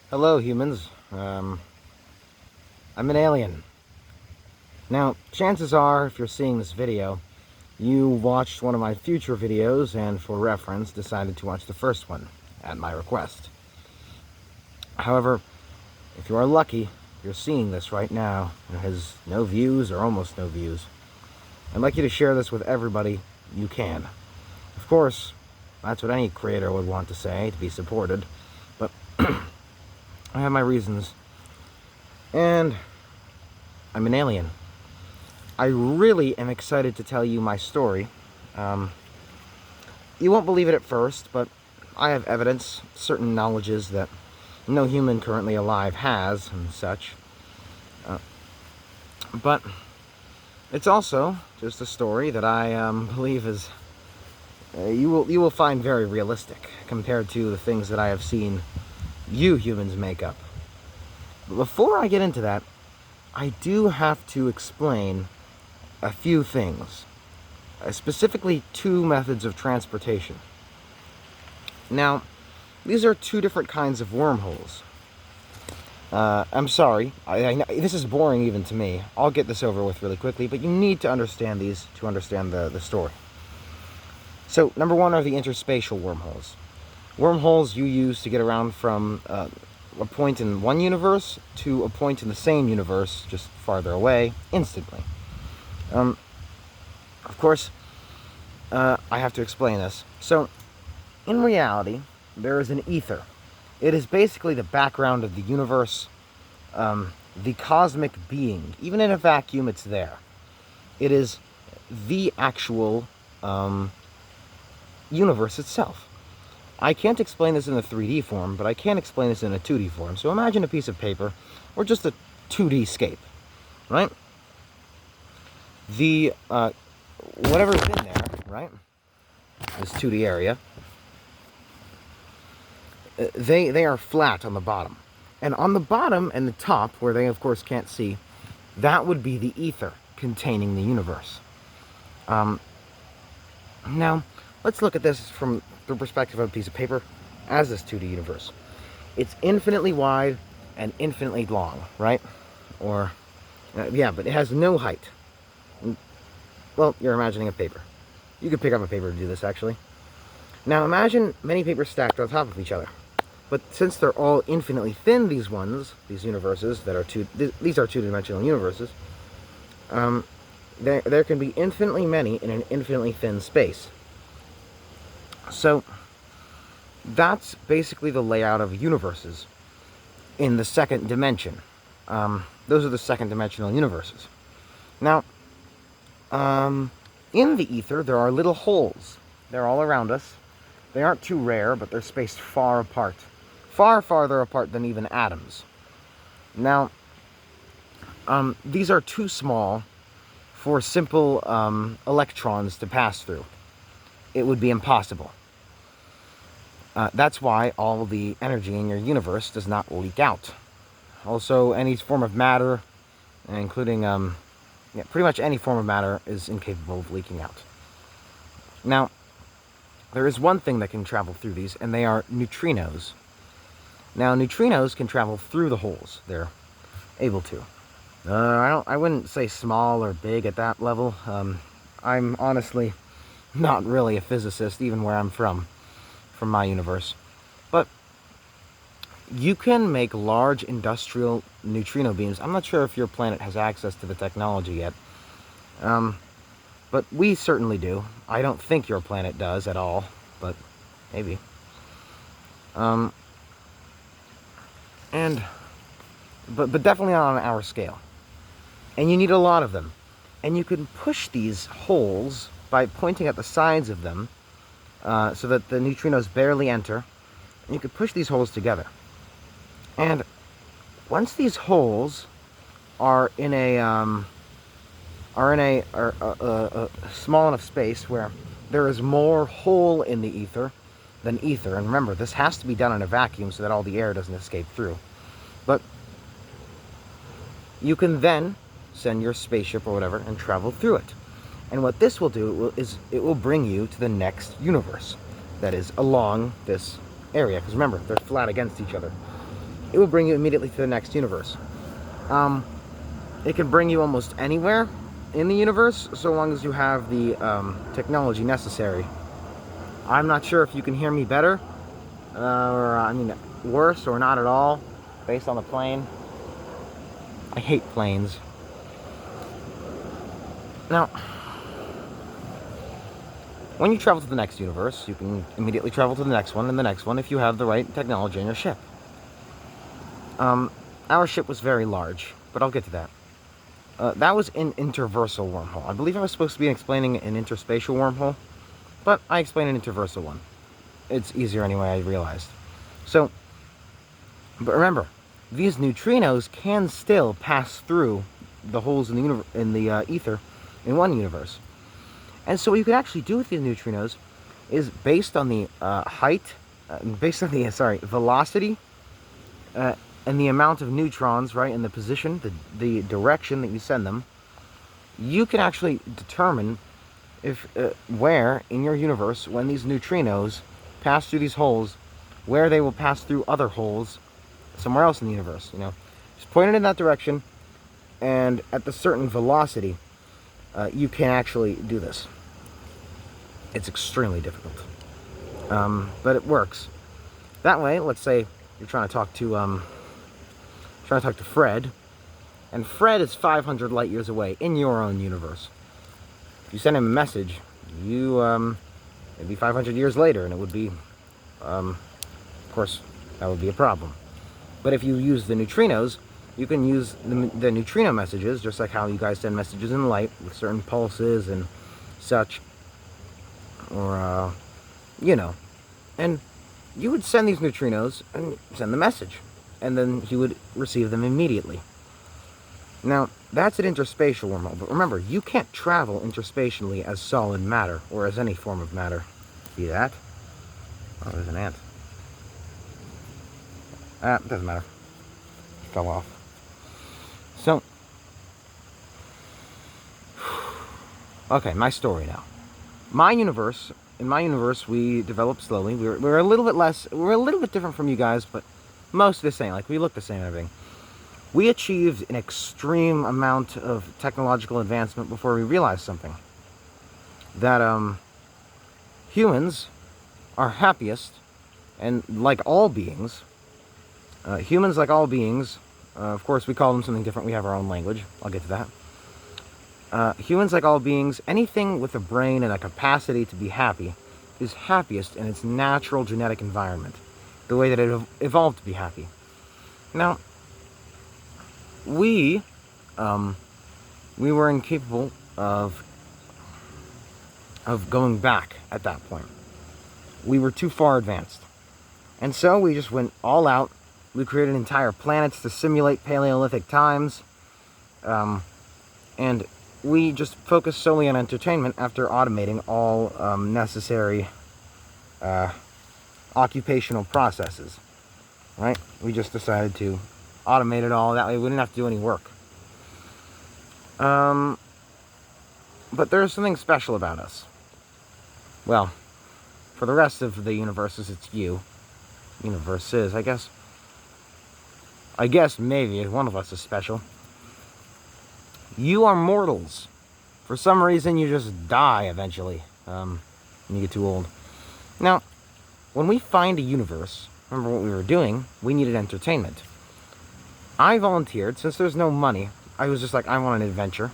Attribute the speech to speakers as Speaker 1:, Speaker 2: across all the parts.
Speaker 1: Hello, humans. I'm an alien. Now, chances are, if you're seeing this video, you watched one of my future videos and, for reference, decided to watch the first one, at my request. However, if you are lucky, you're seeing this right now. It has no views or almost no views. I'd like you to share this with everybody you can. Of course, that's what any creator would want to say, to be supported, but I have my reasons. And I'm an alien. I really am excited to tell you my story. You won't believe it at first, but I have evidence, certain knowledges that no human currently alive has, and such. But it's also just a story that I believe is you will find very realistic compared to the things that I have seen you humans make up. But before I get into that, I do have to explain a few things, specifically two methods of transportation. Now, these are two different kinds of wormholes. I'm sorry, I know this is boring even to me. I'll get this over with really quickly, but you need to understand these to understand the story. So, number one are the interspatial wormholes. Wormholes you use to get around from a point in one universe to a point in the same universe, just farther away, instantly. Of course, I have to explain this. So, in reality, there is an ether. It is basically the background of the universe, the cosmic being. Even in a vacuum, it's there. It is the actual universe itself. I can't explain this in a 3D form, but I can explain this in a 2D form. So imagine a piece of paper, or just a 2D scape, right? The, whatever's in there, right, this 2D area, they are flat on the bottom. And on the bottom and the top, where they of course can't see, that would be the ether containing the universe. Now, let's look at this from the perspective of a piece of paper as this 2D universe. It's infinitely wide and infinitely long, right? Or, yeah, but it has no height. Well, you're imagining a paper. You could pick up a paper to do this, actually. Now, imagine many papers stacked on top of each other. But since they're all infinitely thin, these universes that are these are two-dimensional universes, there can be infinitely many in an infinitely thin space. So that's basically the layout of universes in the second dimension. Those are the second dimensional universes. Now, in the ether, there are little holes. They're all around us. They aren't too rare, but they're spaced far apart. Far farther apart than even atoms. Now, these are too small for simple electrons to pass through. It would be impossible. That's why all the energy in your universe does not leak out. Also, any form of matter, including pretty much any form of matter, is incapable of leaking out. Now, there is one thing that can travel through these, and they are neutrinos. Now, neutrinos can travel through the holes. They're able to. I wouldn't say small or big at that level. I'm honestly not really a physicist, even where I'm from my universe. But you can make large industrial neutrino beams. I'm not sure if your planet has access to the technology yet. But we certainly do. I don't think your planet does at all, but maybe. But definitely not on our scale. And you need a lot of them. And you can push these holes by pointing at the sides of them, so that the neutrinos barely enter. And you can push these holes together. And once these holes are in a small enough space where there is more hole in the ether than ether, and remember, this has to be done in a vacuum so that all the air doesn't escape through. But you can then send your spaceship or whatever and travel through it. And what this will do is it will bring you to the next universe that is along this area. Because remember, they're flat against each other. it will bring you immediately to the next universe. It can bring you almost anywhere in the universe, so long as you have the technology necessary. I'm not sure if you can hear me better, or I mean worse, or not at all, based on the plane. I hate planes. Now, when you travel to the next universe, you can immediately travel to the next one and the next one if you have the right technology on your ship. Our ship was very large, but I'll get to that. That was an interversal wormhole. I believe I was supposed to be explaining an interspatial wormhole, but I explained an interversal one. It's easier anyway, I realized. So, but remember, these neutrinos can still pass through the holes in the ether in one universe. And so what you can actually do with these neutrinos is based on the velocity, and the amount of neutrons, right, and the position, the direction that you send them, you can actually determine if where in your universe, when these neutrinos pass through these holes, where they will pass through other holes somewhere else in the universe. You know, just point it in that direction, and at the certain velocity, you can actually do this. It's extremely difficult, but it works. That way, let's say you're trying to talk to Fred, and Fred is 500 light years away in your own universe. If you send him a message, it'd be 500 years later, and it would be, of course, that would be a problem. But if you use the neutrinos, you can use the neutrino messages, just like how you guys send messages in light with certain pulses and such, or, you know, and you would send these neutrinos and send the message, and then he would receive them immediately. Now, that's an interspatial wormhole, but remember, you can't travel interspatially as solid matter, or as any form of matter. See that? Oh, there's an ant. It doesn't matter. It fell off. So, okay, my story now. In my universe, we developed slowly. We're a little bit different from you guys, but most the same. Like, we look the same and everything. We achieved an extreme amount of technological advancement before we realized something. That, humans are happiest, and like all beings, of course we call them something different, we have our own language, I'll get to that. Humans, like all beings, anything with a brain and a capacity to be happy is happiest in its natural genetic environment, the way that it evolved to be happy. Now, we were incapable of going back at that point. We were too far advanced. And so we just went all out. We created entire planets to simulate Paleolithic times. And we just focused solely on entertainment after automating all necessary occupational processes. Right? We just decided to automate it all. That way we didn't have to do any work. But there's something special about us. Well, for the rest of the universes, it's you. Universes, I guess maybe one of us is special. You are mortals. For some reason, you just die eventually when you get too old. Now, when we find a universe, remember what we were doing? We needed entertainment. I volunteered, since there's no money, I was just like, I want an adventure.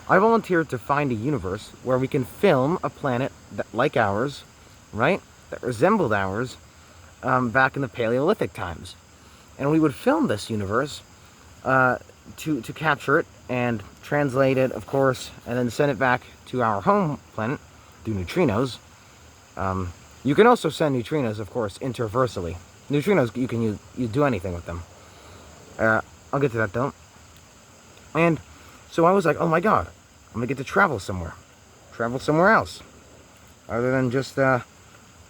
Speaker 1: I volunteered to find a universe where we can film a planet like ours, right? That resembled ours back in the Paleolithic times. And we would film this universe to capture it and translate it, of course, and then send it back to our home planet through neutrinos. You can also send neutrinos, of course, interversally. Neutrinos, you can do anything with them. I'll get to that though. And so I was like, oh my god, I'm gonna get to travel somewhere else, other than just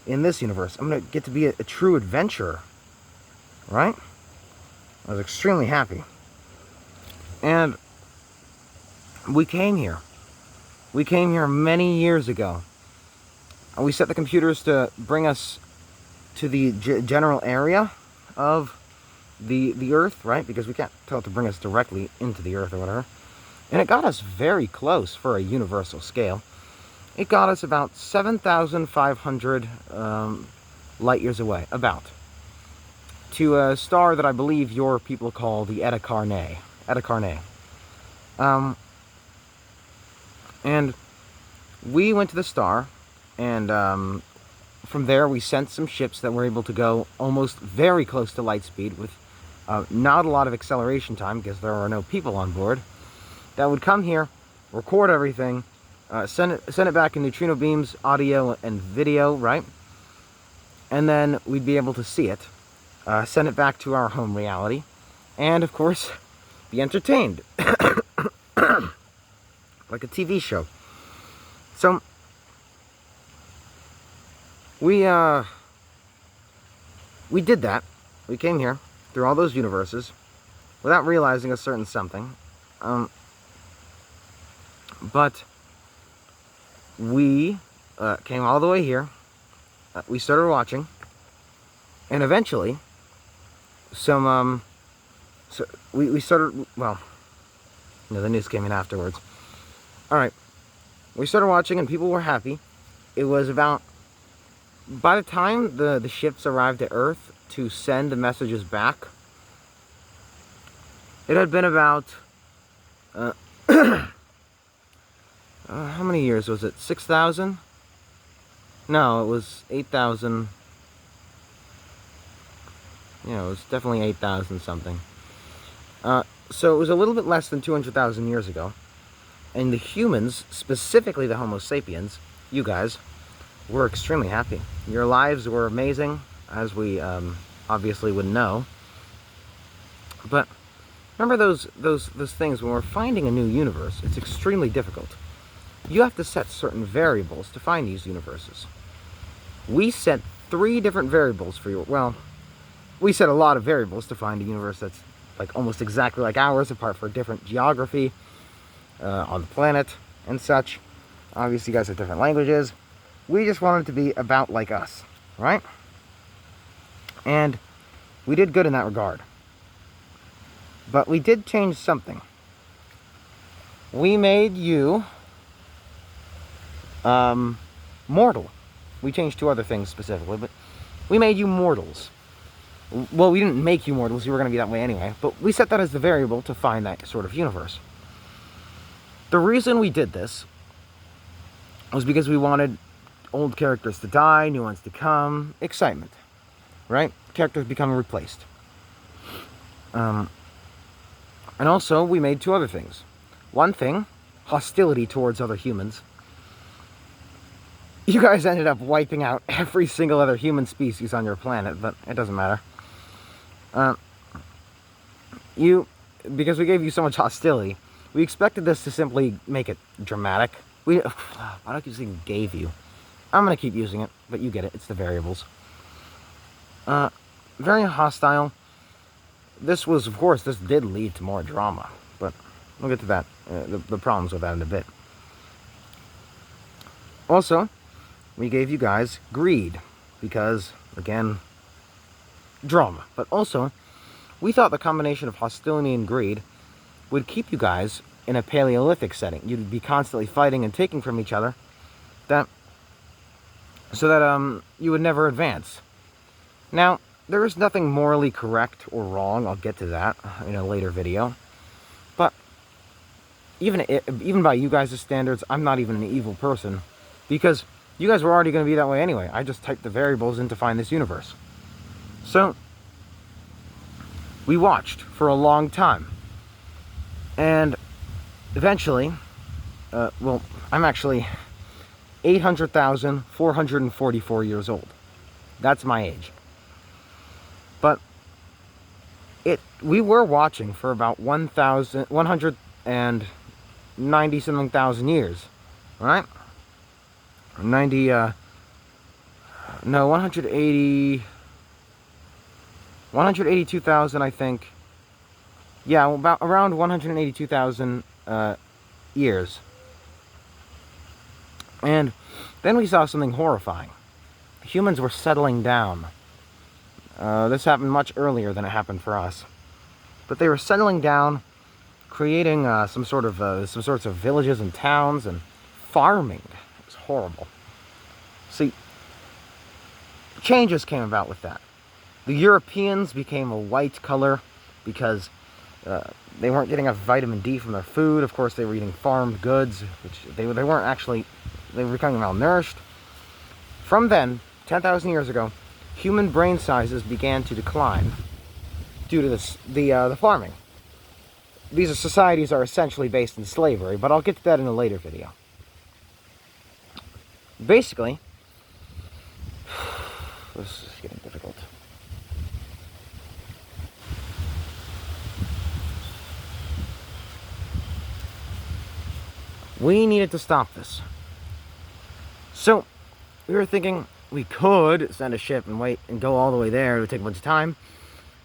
Speaker 1: in this universe. I'm gonna get to be a true adventurer, right? I was extremely happy. And we came here many years ago, and we set the computers to bring us to the general area of the Earth, right? Because we can't tell it to bring us directly into the Earth or whatever. And it got us very close for a universal scale. It got us about 7,500 light years away, about, to a star that I believe your people call the Eta Carinae. Eta Carinae. And we went to the star, and from there we sent some ships that were able to go almost very close to light speed with not a lot of acceleration time because there are no people on board, that would come here, record everything, send it back in neutrino beams, audio and video, right? And then we'd be able to see it, send it back to our home reality, and of course, be entertained. Like a TV show. So, we did that. We came here, through all those universes, without realizing a certain something. But we came all the way here. We started watching, and eventually, so we started. Well, no, the news came in afterwards. All right, we started watching, and people were happy. It was about, by the time the ships arrived at Earth to send the messages back, it had been about how many years was it? 6,000? No, it was 8,000. Yeah, it was definitely 8,000 something. So it was a little bit less than 200,000 years ago. And the humans, specifically the Homo sapiens, you guys, were extremely happy. Your lives were amazing, as we obviously would know. But remember those things when we're finding a new universe, it's extremely difficult. You have to set certain variables to find these universes. We set 3 different variables for you. Well, we set a lot of variables to find a universe that's like almost exactly like ours, apart from different geography on the planet and such. Obviously, you guys have different languages. We just wanted it to be about like us, right? And we did good in that regard. But we did change something. We made you mortal. We changed 2 other things specifically, but we made you mortals. Well, we didn't make you mortals, you were going to be that way anyway, but we set that as the variable to find that sort of universe. The reason we did this was because we wanted old characters to die, new ones to come, excitement, right? Characters becoming replaced. And also, we made 2 other things. One thing, hostility towards other humans. You guys ended up wiping out every single other human species on your planet, but it doesn't matter. Because we gave you so much hostility, we expected this to simply make it dramatic. Why do I keep saying gave you? I'm going to keep using it, but you get it. It's the variables. Very hostile. This was, of course, this did lead to more drama, but we'll get to that, the problems with that in a bit. Also, we gave you guys greed, because, again, drama. But also, we thought the combination of hostility and greed would keep you guys in a Paleolithic setting. You'd be constantly fighting and taking from each other, so that you would never advance. Now, there is nothing morally correct or wrong. I'll get to that in a later video. But even by you guys' standards, I'm not even an evil person, because you guys were already going to be that way anyway. I just typed the variables in to find this universe. So, we watched for a long time. And eventually, well, I'm actually 800,444 years old. That's my age. But we were watching for about 190 something thousand years, right? 182,000, I think. Yeah, about around 182,000 years. And then we saw something horrifying. Humans were settling down. This happened much earlier than it happened for us. But they were settling down, creating some sorts of villages and towns, and farming. It was horrible. See, changes came about with that. The Europeans became a white color because they weren't getting enough vitamin D from their food. Of course, they were eating farmed goods, which they weren't actually, they were becoming malnourished. From then, 10,000 years ago, human brain sizes began to decline due to the farming. These societies are essentially based in slavery, but I'll get to that in a later video. Basically, this is getting difficult. We needed to stop this. So, we were thinking we could send a ship and wait and go all the way there. It would take a bunch of time.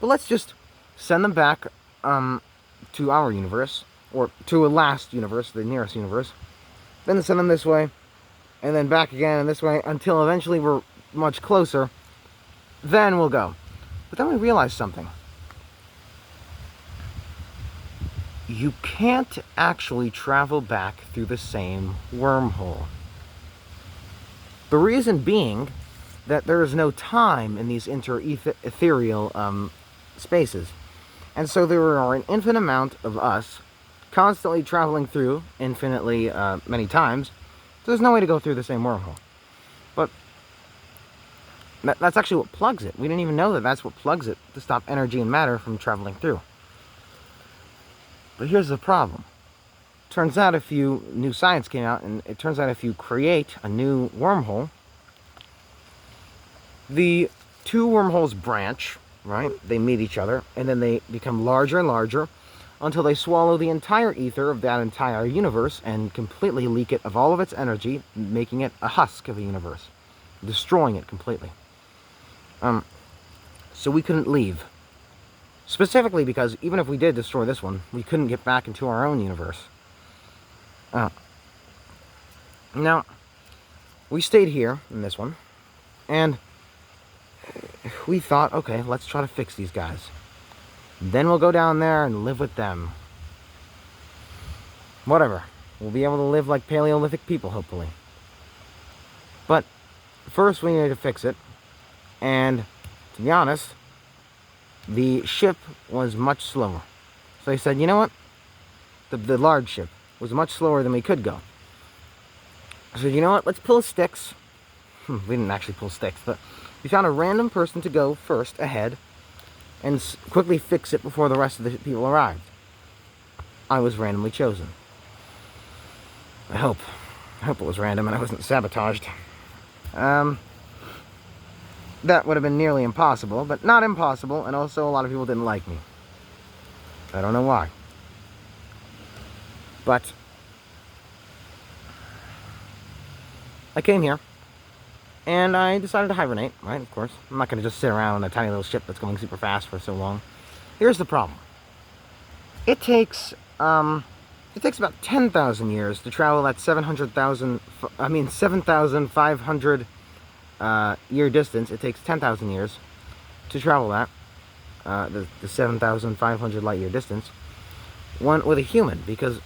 Speaker 1: But let's just send them back to our universe, or to a last universe, the nearest universe. Then send them this way, and then back again and this way, until eventually we're much closer. Then we'll go. But then we realized something. You can't actually travel back through the same wormhole. The reason being that there is no time in these ethereal spaces. And so there are an infinite amount of us constantly traveling through infinitely many times. So there's no way to go through the same wormhole. But that's actually what plugs it. We didn't even know that that's what plugs it, to stop energy and matter from traveling through. But here's the problem. Turns out new science came out, and it turns out if you create a new wormhole, the two wormholes branch, right? They meet each other, and then they become larger and larger until they swallow the entire ether of that entire universe and completely leak it of all of its energy, making it a husk of a universe, destroying it completely. So we couldn't leave. Specifically because even if we did destroy this one, we couldn't get back into our own universe. Now, we stayed here in this one, and we thought, okay, let's try to fix these guys. Then we'll go down there and live with them. Whatever. We'll be able to live like Paleolithic people, hopefully. But first we needed to fix it, and to be honest, the ship was much slower. So they said, you know what? The large ship was much slower than we could go. I said, you know what? Let's pull sticks. We didn't actually pull sticks, but we found a random person to go first ahead and quickly fix it before the rest of the people arrived. I was randomly chosen. I hope it was random and I wasn't sabotaged. That would have been nearly impossible, but not impossible, and also a lot of people didn't like me. I don't know why. But I came here, and I decided to hibernate, right, of course. I'm not going to just sit around on a tiny little ship that's going super fast for so long. Here's the problem. It takes about 10,000 years to travel that 7,500 year distance. It takes 10,000 years to travel that, the 7,500 light year distance, one with a human, because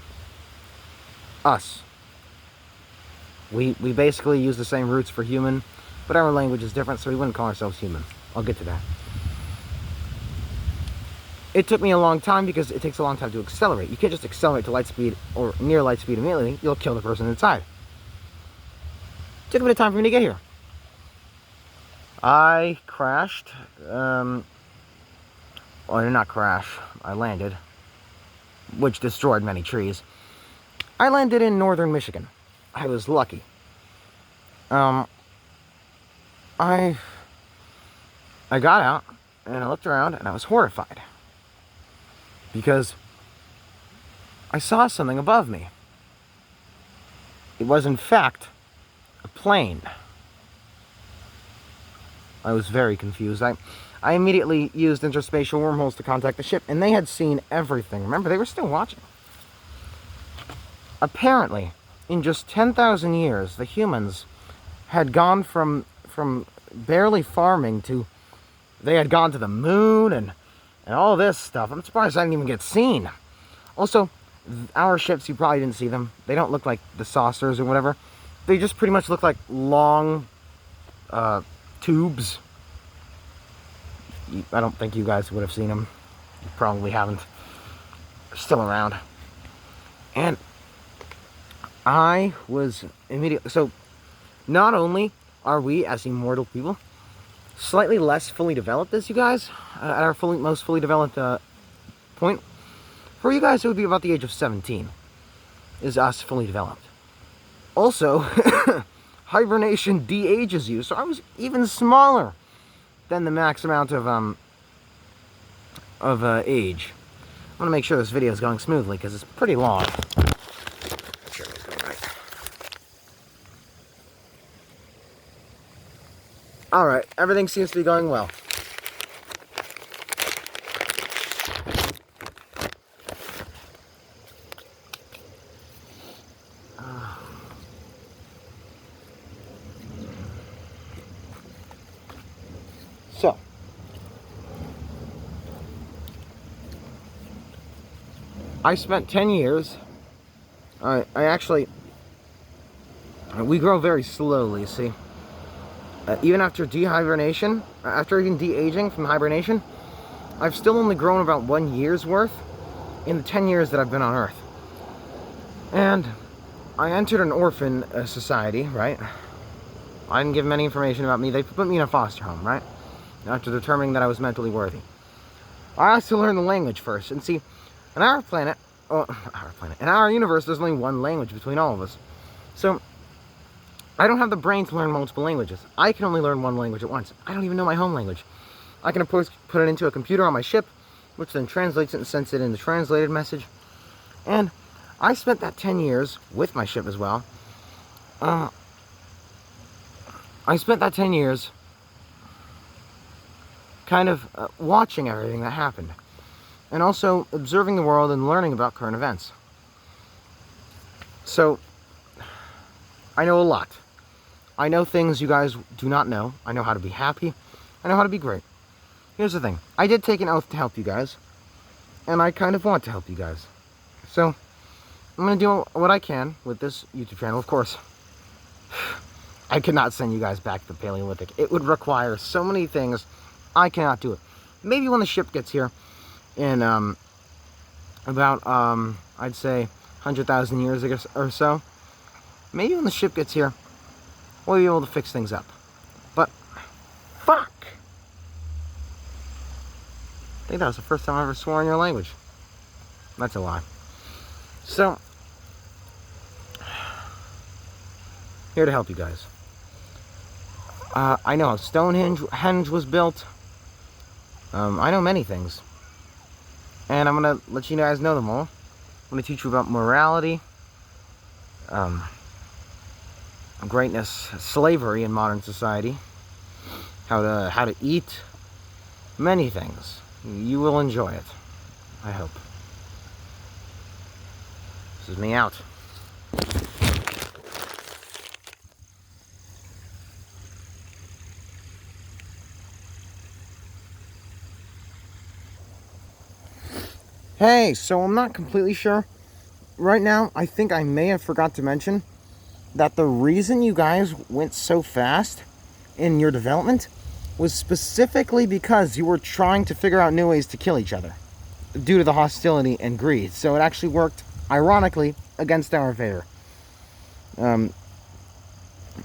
Speaker 1: we basically use the same roots for human, but our language is different, so we wouldn't call ourselves human. I'll get to that. It took me a long time because it takes a long time to accelerate. You can't just accelerate to light speed or near light speed immediately. You'll kill the person inside. It took a bit of time for me to get here. I crashed. Well, I did not crash. I landed, which destroyed many trees. I landed in northern Michigan. I was lucky. I got out and I looked around and I was horrified because I saw something above me. It was in fact a plane. I was very confused. I immediately used interspatial wormholes to contact the ship, and they had seen everything. Remember, they were still watching. Apparently, in just 10,000 years, the humans had gone from barely farming to they had gone to the moon and all this stuff. I'm surprised I didn't even get seen. Also, our ships, you probably didn't see them. They don't look like the saucers or whatever. They just pretty much look like long tubes. I don't think you guys would have seen them. You probably haven't. They're still around. And I was immediately... So, not only are we, as immortal people, slightly less fully developed as you guys, at our most fully developed point, for you guys it would be about the age of 17, is us fully developed. Also, hibernation de-ages you, so I was even smaller than the max amount of age. I want to make sure this video is going smoothly, because it's pretty long. Sure it's going right. Alright, everything seems to be going well. So, I spent 10 years, we grow very slowly, see. Even after de-hibernation, after even de-aging from hibernation, I've still only grown about 1 year's worth in the 10 years that I've been on Earth. And I entered an orphan society, right? I didn't give them any information about me. They put me in a foster home, right? After determining that I was mentally worthy. I also learned the language first. And see, in our planet, in our universe, there's only one language between all of us. So, I don't have the brain to learn multiple languages. I can only learn one language at once. I don't even know my home language. I can, of course, put it into a computer on my ship, which then translates it and sends it in the translated message. And I spent that 10 years with my ship as well. I spent that 10 years kind of watching everything that happened. And also observing the world and learning about current events. So, I know a lot. I know things you guys do not know. I know how to be happy. I know how to be great. Here's the thing. I did take an oath to help you guys. And I kind of want to help you guys. So, I'm going to do what I can with this YouTube channel. Of course, I could not send you guys back to the Paleolithic. It would require so many things. I cannot do it. Maybe when the ship gets here in about, I'd say, 100,000 years or so. Maybe when the ship gets here, we'll be able to fix things up. But, fuck! I think that was the first time I ever swore in your language. That's a lie. So, here to help you guys. I know how Stonehenge was built. I know many things. And I'm going to let you guys know them all. I'm going to teach you about morality, greatness, slavery in modern society, how to eat, many things. You will enjoy it, I hope. This is me out. Hey, so I'm not completely sure. Right now, I think I may have forgot to mention that the reason you guys went so fast in your development was specifically because you were trying to figure out new ways to kill each other due to the hostility and greed. So it actually worked, ironically, against our favor. You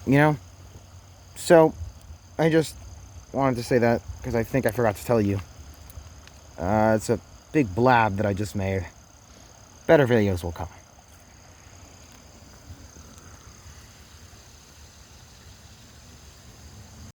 Speaker 1: know? So, I just wanted to say that because I think I forgot to tell you. It's a big blab that I just made. Better videos will come.